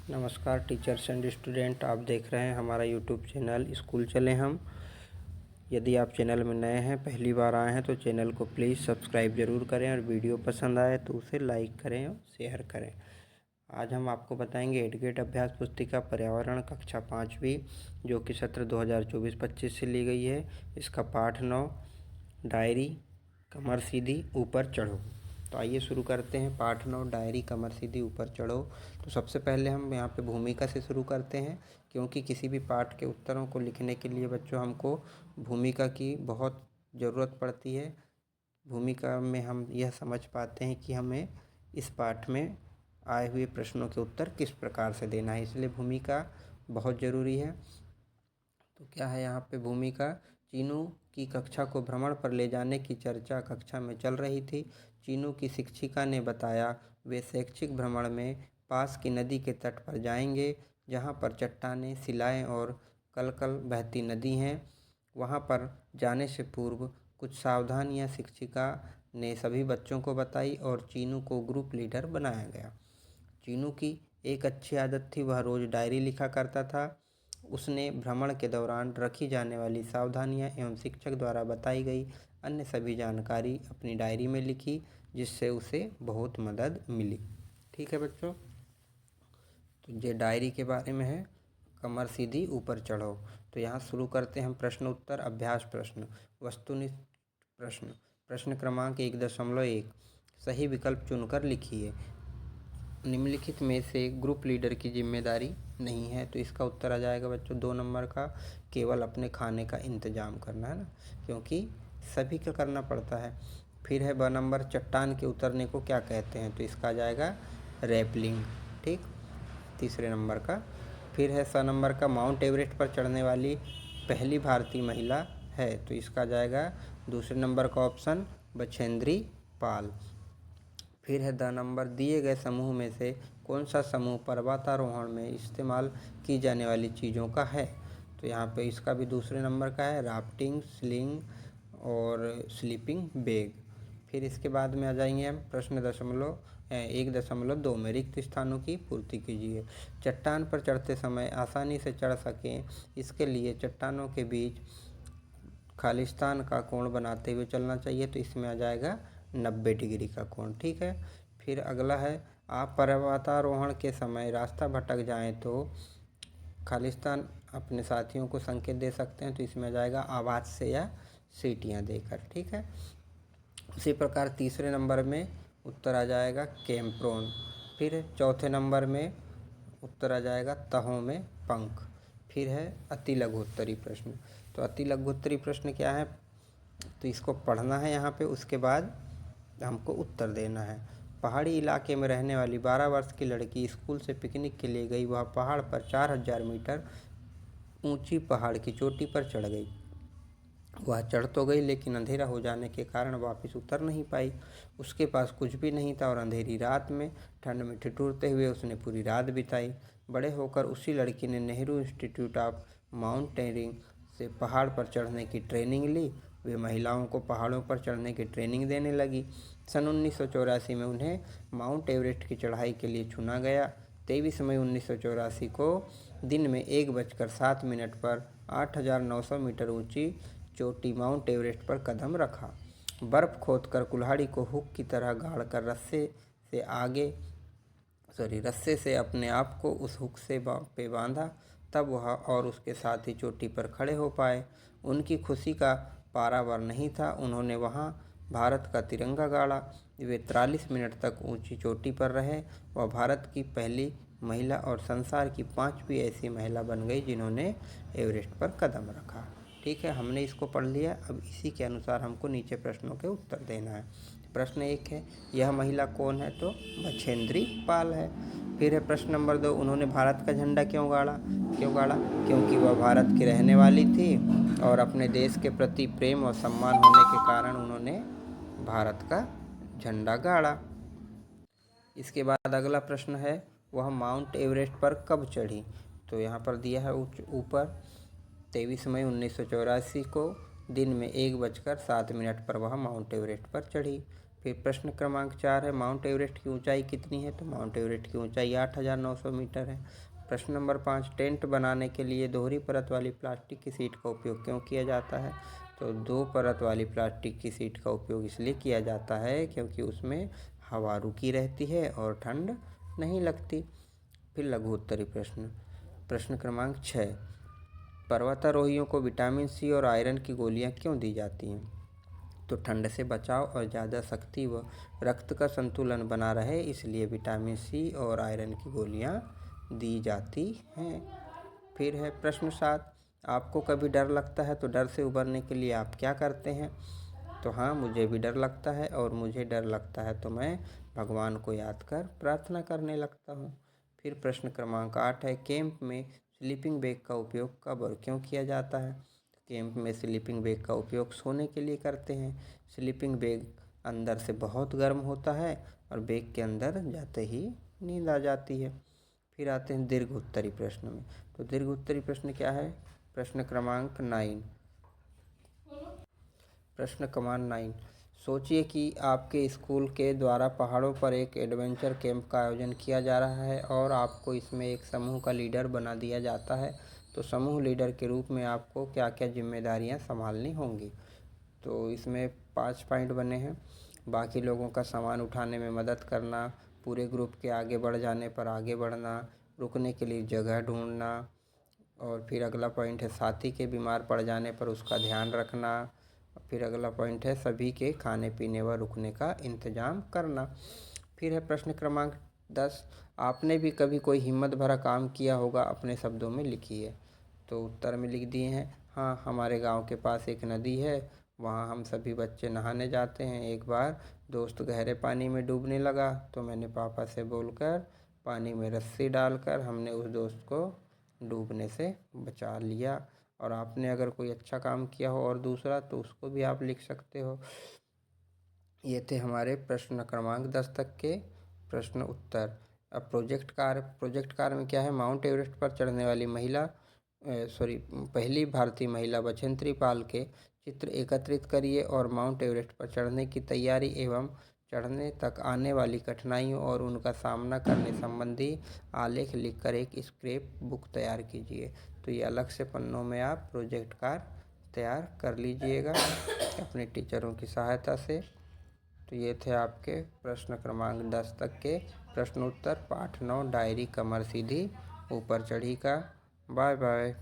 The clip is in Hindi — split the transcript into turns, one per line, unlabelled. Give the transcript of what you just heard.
नमस्कार टीचर्स एंड स्टूडेंट, आप देख रहे हैं हमारा यूट्यूब चैनल स्कूल चले हम। यदि आप चैनल में नए हैं, पहली बार आए हैं, तो चैनल को प्लीज़ सब्सक्राइब ज़रूर करें और वीडियो पसंद आए तो उसे लाइक करें और शेयर करें। आज हम आपको बताएंगे एडुकेट अभ्यास पुस्तिका पर्यावरण कक्षा 5वीं, जो कि सत्र 2024-25 से ली गई है। इसका पाठ 9 डायरी कमर सीधी ऊपर चढ़ो। तो आइए शुरू करते हैं। पाठ 9 डायरी कमर सीधी ऊपर चढ़ो। तो सबसे पहले हम यहाँ पे भूमिका से शुरू करते हैं, क्योंकि किसी भी पाठ के उत्तरों को लिखने के लिए बच्चों हमको भूमिका की बहुत ज़रूरत पड़ती है। भूमिका में हम यह समझ पाते हैं कि हमें इस पाठ में आए हुए प्रश्नों के उत्तर किस प्रकार से देना है, इसलिए भूमिका बहुत ज़रूरी है। तो क्या है यहाँ पे भूमिका? चीनू की कक्षा को भ्रमण पर ले जाने की चर्चा कक्षा में चल रही थी। चीनू की शिक्षिका ने बताया वे शैक्षिक भ्रमण में पास की नदी के तट पर जाएंगे, जहाँ पर चट्टानें, शिलाएं और कलकल बहती नदी हैं। वहाँ पर जाने से पूर्व कुछ सावधानियाँ शिक्षिका ने सभी बच्चों को बताई और चीनू को ग्रुप लीडर बनाया गया। चीनू की एक अच्छी आदत थी, वह रोज़ डायरी लिखा करता था। उसने भ्रमण के दौरान रखी जाने वाली सावधानियां एवं शिक्षक द्वारा बताई गई अन्य सभी जानकारी अपनी डायरी में लिखी, जिससे उसे बहुत मदद मिली। ठीक है बच्चों, तो ये डायरी के बारे में है। कमर सीधी ऊपर चढ़ो। तो यहाँ शुरू करते हैं हम प्रश्न उत्तर अभ्यास प्रश्न। वस्तुनिष्ठ प्रश्न। प्रश्न क्रमांक 1.1 सही विकल्प चुनकर लिखिए। निम्नलिखित में से ग्रुप लीडर की जिम्मेदारी नहीं है, तो इसका उत्तर आ जाएगा बच्चों 2 नंबर का, केवल अपने खाने का इंतजाम करना है ना, क्योंकि सभी का करना पड़ता है। फिर है 2 नंबर, चट्टान के उतरने को क्या कहते हैं, तो इसका आ जाएगा रैपलिंग। ठीक, तीसरे नंबर का। फिर है 6 नंबर का, माउंट एवरेस्ट पर चढ़ने वाली पहली भारतीय महिला है, तो इसका आ जाएगा दूसरे नंबर का ऑप्शन बछेंद्री पाल। फिर है 10 नंबर, दिए गए समूह में से कौन सा समूह पर्वतारोहण में इस्तेमाल की जाने वाली चीज़ों का है, तो यहाँ पे इसका भी दूसरे नंबर का है राफ्टिंग, स्लिंग और स्लीपिंग बैग। फिर इसके बाद में आ जाएंगे हम प्रश्न 1.2 में रिक्त स्थानों की पूर्ति कीजिए। चट्टान पर चढ़ते समय आसानी से चढ़ सकें, इसके लिए चट्टानों के बीच खालिस्तान का कोण बनाते हुए चलना चाहिए, तो इसमें आ जाएगा 90 डिग्री का कोण। ठीक है। फिर अगला है, आप पर्वतारोहण के समय रास्ता भटक जाएं तो खालिस्तान अपने साथियों को संकेत दे सकते हैं, तो इसमें आ जाएगा आवाज़ से या सीटियां देकर। ठीक है। उसी प्रकार तीसरे नंबर में उत्तर आ जाएगा कैम्प्रोन। फिर चौथे नंबर में उत्तर आ जाएगा तहों में पंख। फिर है अति लघुत्तरी प्रश्न। तो अति लघुत्तरी प्रश्न क्या है, तो इसको पढ़ना है यहाँ पे, उसके बाद हमको उत्तर देना है। पहाड़ी इलाके में रहने वाली 12 वर्ष की लड़की स्कूल से पिकनिक के लिए गई। वह पहाड़ पर 4000 मीटर ऊंची पहाड़ की चोटी पर चढ़ गई। वह चढ़ तो गई, लेकिन अंधेरा हो जाने के कारण वापस उतर नहीं पाई। उसके पास कुछ भी नहीं था और अंधेरी रात में ठंड में ठिठुरते हुए उसने पूरी रात बिताई। बड़े होकर उसी लड़की ने नेहरू इंस्टीट्यूट ऑफ माउंटेनियरिंग से पहाड़ पर चढ़ने की ट्रेनिंग ली। वे महिलाओं को पहाड़ों पर चढ़ने की ट्रेनिंग देने लगी। सन 1984 में उन्हें माउंट एवरेस्ट की चढ़ाई के लिए चुना गया। 23 मई 1984 को दिन में 1:07 पर 8900 मीटर ऊंची चोटी माउंट एवरेस्ट पर कदम रखा। बर्फ़ खोदकर कुल्हाड़ी को हुक की तरह गाड़कर रस्से से अपने आप को उस हुक से पे बांधा, तब वह और उसके साथी चोटी पर खड़े हो पाए। उनकी खुशी का पारावार नहीं था। उन्होंने वहां भारत का तिरंगा गाड़ा। वे 43 मिनट तक ऊंची चोटी पर रहे। वह भारत की पहली महिला और संसार की 5वीं ऐसी महिला बन गई जिन्होंने एवरेस्ट पर कदम रखा। ठीक है, हमने इसको पढ़ लिया। अब इसी के अनुसार हमको नीचे प्रश्नों के उत्तर देना है। प्रश्न 1 है, यह महिला कौन है, तो बछेंद्री पाल है। फिर है प्रश्न नंबर 2, उन्होंने भारत का झंडा क्यों गाड़ा? क्योंकि वह भारत की रहने वाली थी और अपने देश के प्रति प्रेम और सम्मान होने के कारण उन्होंने भारत का झंडा गाड़ा। इसके बाद अगला प्रश्न है, वह माउंट एवरेस्ट पर कब चढ़ी? तो यहाँ पर दिया है ऊपर 23 मई 1984 को दिन में 1:07 पर वह माउंट एवरेस्ट पर चढ़ी। फिर प्रश्न क्रमांक 4 है माउंट एवरेस्ट की ऊंचाई कितनी है, तो माउंट एवरेस्ट की ऊंचाई 8,900 मीटर है। प्रश्न नंबर 5 टेंट बनाने के लिए दोहरी परत वाली प्लास्टिक की शीट का उपयोग क्यों किया जाता है, तो 2 परत वाली प्लास्टिक की शीट का उपयोग इसलिए किया जाता है क्योंकि उसमें हवा रुकी रहती है और ठंड नहीं लगती। फिर लघु उत्तरी प्रश्न, प्रश्न क्रमांक 6 पर्वतारोहियों को विटामिन सी और आयरन की गोलियां क्यों दी जाती हैं, तो ठंड से बचाव और ज़्यादा शक्ति व रक्त का संतुलन बना रहे इसलिए विटामिन सी और आयरन की गोलियां दी जाती हैं। फिर है प्रश्न 7 आपको कभी डर लगता है तो डर से उबरने के लिए आप क्या करते हैं, तो हाँ मुझे भी डर लगता है और मुझे डर लगता है तो मैं भगवान को याद कर प्रार्थना करने लगता हूँ। फिर प्रश्न क्रमांक 8 है कैंप में स्लीपिंग बैग का उपयोग कब और क्यों किया जाता है, कैंप में स्लीपिंग बैग का उपयोग सोने के लिए करते हैं। स्लीपिंग बैग अंदर से बहुत गर्म होता है और बैग के अंदर जाते ही नींद आ जाती है। फिर आते हैं दीर्घ उत्तरी प्रश्न में, तो दीर्घ उत्तरी प्रश्न क्या है, प्रश्न क्रमांक 9 प्रश्न क्रमांक 9 सोचिए कि आपके स्कूल के द्वारा पहाड़ों पर एक एडवेंचर कैंप का आयोजन किया जा रहा है और आपको इसमें एक समूह का लीडर बना दिया जाता है, तो समूह लीडर के रूप में आपको क्या क्या जिम्मेदारियां संभालनी होंगी, तो इसमें 5 पॉइंट बने हैं। बाकी लोगों का सामान उठाने में मदद करना, पूरे ग्रुप के आगे बढ़ जाने पर आगे बढ़ना, रुकने के लिए जगह ढूंढना, और फिर अगला पॉइंट है साथी के बीमार पड़ जाने पर उसका ध्यान रखना। फिर अगला पॉइंट है सभी के खाने पीने व रुकने का इंतज़ाम करना। फिर है प्रश्न क्रमांक 10 आपने भी कभी कोई हिम्मत भरा काम किया होगा, अपने शब्दों में लिखिए, तो उत्तर में लिख दिए हैं हाँ हमारे गांव के पास एक नदी है, वहाँ हम सभी बच्चे नहाने जाते हैं। एक बार दोस्त गहरे पानी में डूबने लगा तो मैंने पापा से बोलकर पानी में रस्सी डालकर हमने उस दोस्त को डूबने से बचा लिया। और आपने अगर कोई अच्छा काम किया हो और दूसरा तो उसको भी आप लिख सकते हो। ये थे हमारे प्रश्न क्रमांक 10 तक के प्रश्न उत्तर। अब प्रोजेक्ट कार्य में क्या है, माउंट एवरेस्ट पर चढ़ने वाली पहली भारतीय महिला बछेंद्री पाल के चित्र एकत्रित करिए और माउंट एवरेस्ट पर चढ़ने की तैयारी एवं चढ़ने तक आने वाली कठिनाइयों और उनका सामना करने संबंधी आलेख लिखकर एक स्क्रैप बुक तैयार कीजिए। तो ये अलग से पन्नों में आप प्रोजेक्ट कार्य तैयार कर लीजिएगा अपने टीचरों की सहायता से। तो ये थे आपके प्रश्न क्रमांक 10 तक के प्रश्नोत्तर पाठ 9 डायरी कमर सीधी ऊपर चढ़ी का। Bye bye.